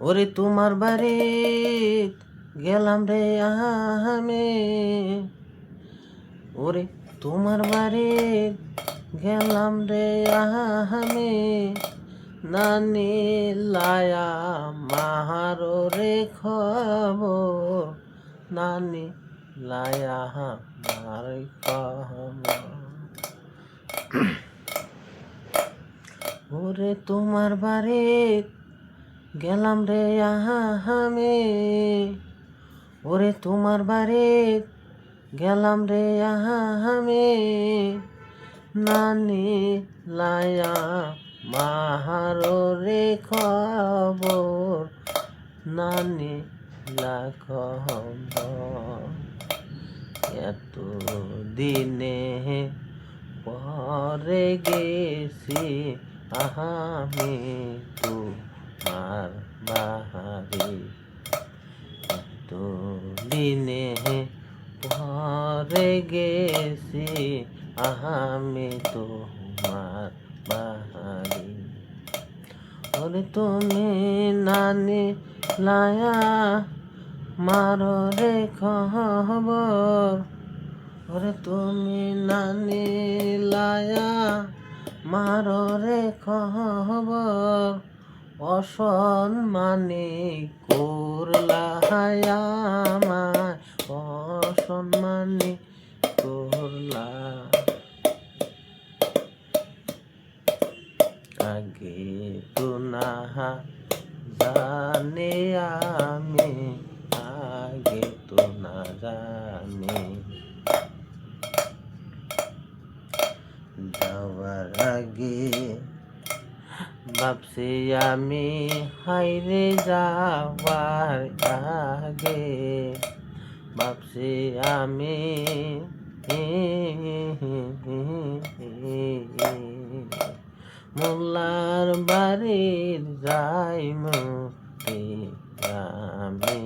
ওরে তোমার বাড়ি গেলাম রে আমি, ওরে তোমার বাড়ি গেলাম রে আমি, নানি লায়া মাহারো রে খবর, নানি লায়া মার খবর। ওরে তোমার বাড়ি গেলাম রে আমি, ওরে তোমার বাড়ি গেলাম রে আমি, নানি লায়া মাহারো রে খবর, নানি লা খবর। এত দিনে পরে গেছি আমি তোমার বাড়ি, এত দিনে পরে গেছি আমি তোমার বাড়ি। ওরে তুমি নানি লায়া মারো রে খবর, ওরে তুমি নানি লায়া মারো রে খবর, অসম্মানি করলা আমায়, অসম্মানি করলা। আগে তো না জানি আমি, আগে তো না জানি, যাওয়ার আগে ভাবছি আমি হাইরে, যাওয়ার আগে ভাবছি আমি মোল্লার বাড়ির যাই মুক্তি আমি।